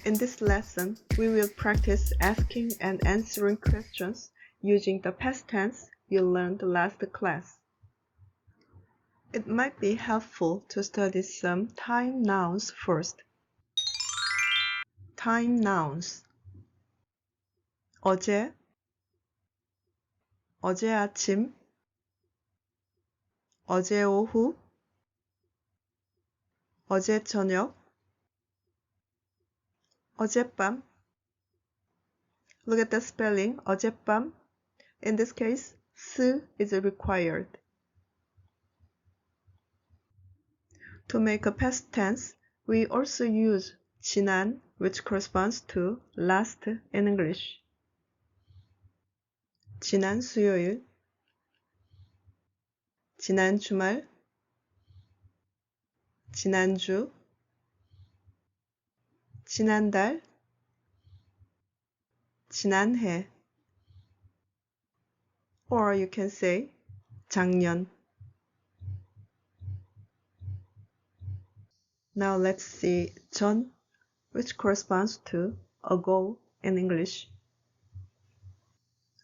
In this lesson, we will practice asking and answering questions using the past tense you learned last class. It might be helpful to study some time nouns first. Time nouns. 어제, 어제 아침, 어제 오후, 어제 저녁, 어젯밤. Look at the spelling, 어젯밤. In this case, 스 is required. To make a past tense, we also use 지난, which corresponds to last in English. 지난 수요일, 지난 주말, 지난주, 지난달, 지난해. Or you can say 작년. Now let's see 전, which corresponds to ago in English.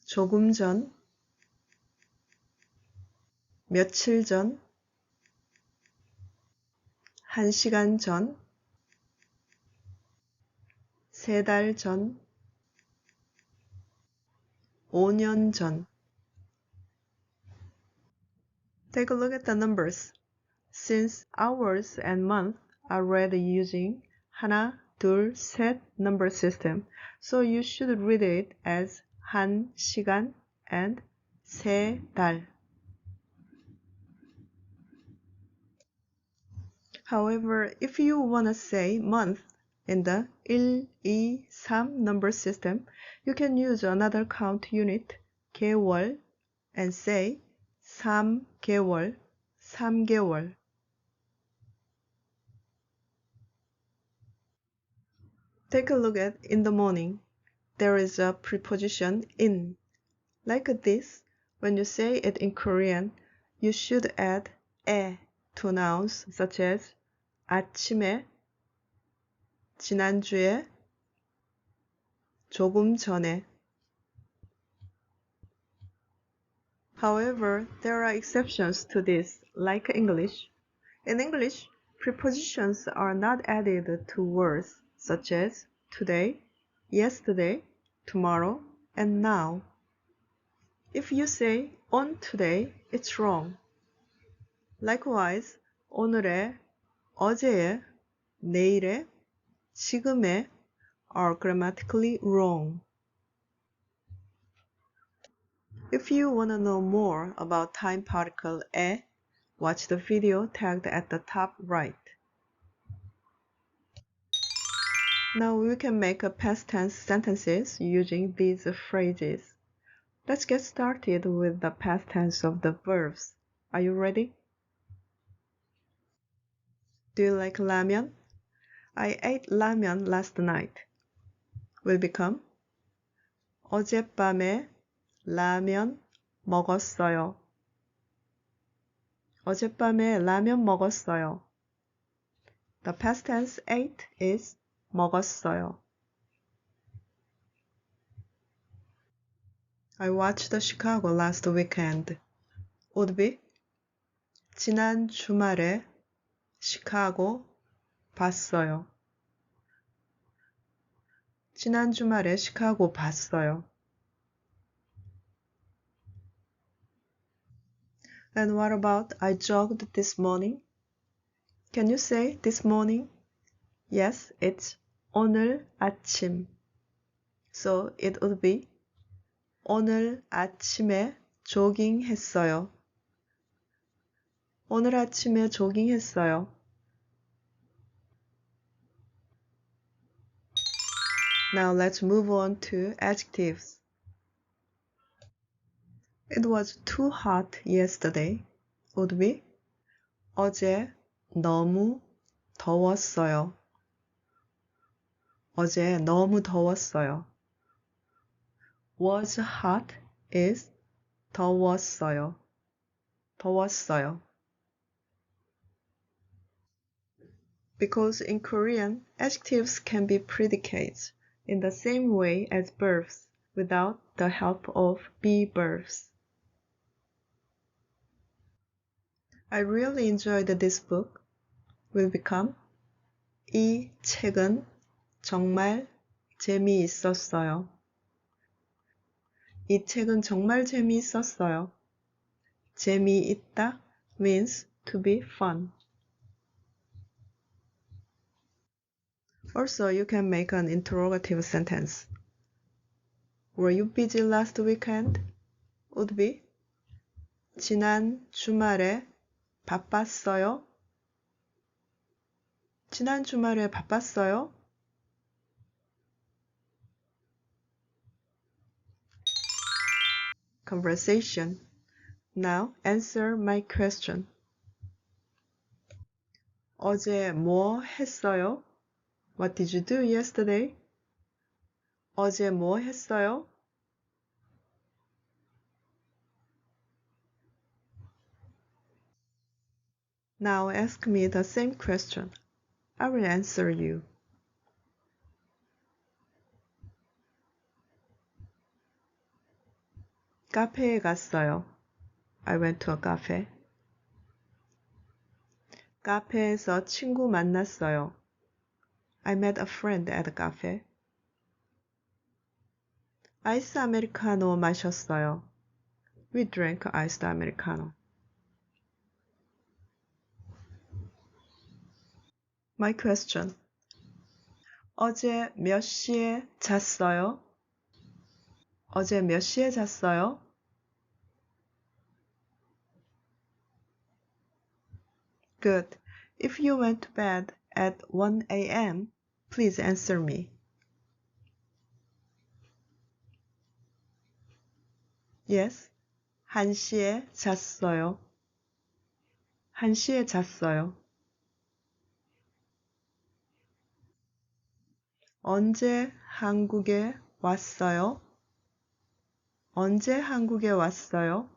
조금 전, 며칠 전, 1시간 전, 3달 전, 5년 전. Take a look at the numbers. Since hours and month are read using 하나, 둘, 셋 number system, so you should read it as 1시간 and 3달. However, if you want to say month in the 1, 2, 3 number system, you can use another count unit, 개월, and say 3개월, 3개월. Take a look at in the morning. There is a preposition in. Like this, when you say it in Korean, you should add 에 to nouns such as 아침에, 지난주에, 조금 전에. However, there are exceptions to this, like English. In English, prepositions are not added to words such as today, yesterday, tomorrow, and now. If you say on today, it's wrong. Likewise, 오늘에, 어제에, 내일에, 지금에 are grammatically wrong. If you want to know more about time particle 에, watch the video tagged at the top right. Now we can make a past tense sentences using these phrases. Let's get started with the past tense of the verbs. Are you ready? Do you like 라면? I ate 라면 last night. Will become 어젯밤에 라면 먹었어요. 어젯밤에 라면 먹었어요. The past tense ate is 먹었어요. I watched Chicago last weekend. Would be 지난 주말에 시카고 봤어요. 지난 주말에 시카고 봤어요. And what about I jogged this morning? Can you say this morning? Yes, it's 오늘 아침. So it would be 오늘 아침에 조깅했어요. 오늘 아침에 조깅했어요. Now let's move on to adjectives. It was too hot yesterday. Would be 어제 너무 더웠어요. 어제 너무 더웠어요. Was hot is 더웠어요. 더웠어요. Because in Korean, adjectives can be predicates in the same way as verbs without the help of be verbs. I really enjoyed this book. Will become 이 책은 정말 재미있었어요. 이 책은 정말 재미있었어요. 재미있다 means to be fun. Also, you can make an interrogative sentence. Were you busy last weekend? Would be 지난 주말에 바빴어요? 지난 주말에 바빴어요? Conversation. Now answer my question. 어제 뭐 했어요? What did you do yesterday? 어제 뭐 했어요? Now ask me the same question. I will answer you. 카페에 갔어요. I went to a cafe. 카페에서 친구 만났어요. I met a friend at a cafe. 아이스 아메리카노 마셨어요. We drank iced americano. My question. 어제 몇 시에 잤어요? 어제 몇 시에 잤어요? Good. If you went to bed at 1 a.m., please answer me. Yes. 1시에 잤어요. 1시에 잤어요. 언제 한국에 왔어요? 언제 한국에 왔어요?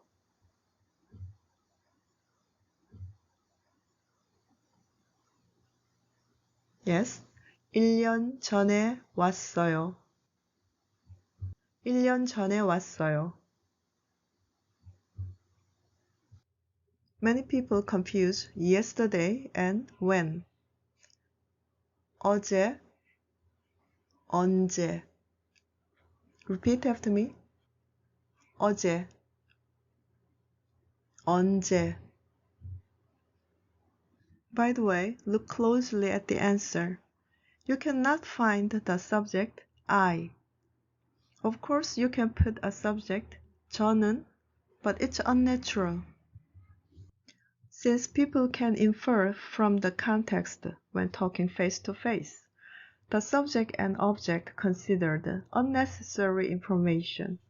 Yes. 1년 전에 왔어요. 1년 전에 왔어요. Many people confuse yesterday and when. 어제, 언제. Repeat after me. 어제, 언제. By the way, look closely at the answer. You cannot find the subject I. Of course, you can put a subject, 저는, but it's unnatural. Since people can infer from the context when talking face to face, the subject and object considered unnecessary information,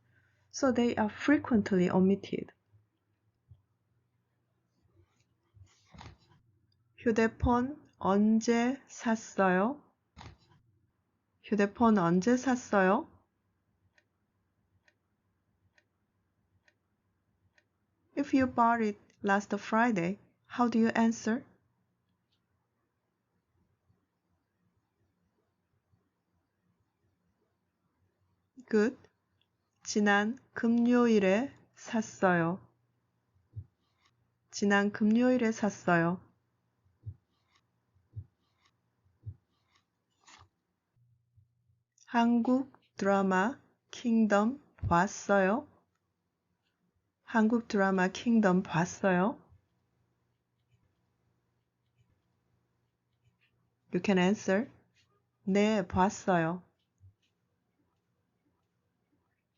so they are frequently omitted. 휴대폰 언제 샀어요? 휴대폰 언제 샀어요? If you bought it last Friday, how do you answer? Good. 지난 금요일에 샀어요. 지난 금요일에 샀어요. 한국 드라마 킹덤 봤어요? 한국 드라마 킹덤 봤어요? You can answer. 네, 봤어요.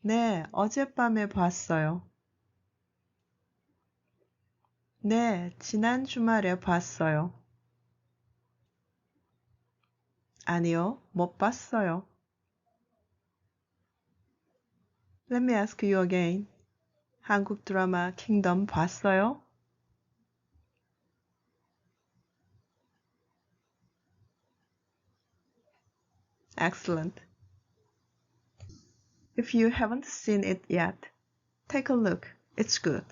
네, 어젯밤에 봤어요. 네, 지난 주말에 봤어요. 아니요, 못 봤어요. Let me ask you again. 한국 드라마 킹덤 봤어요? Excellent. If you haven't seen it yet, take a look. It's good.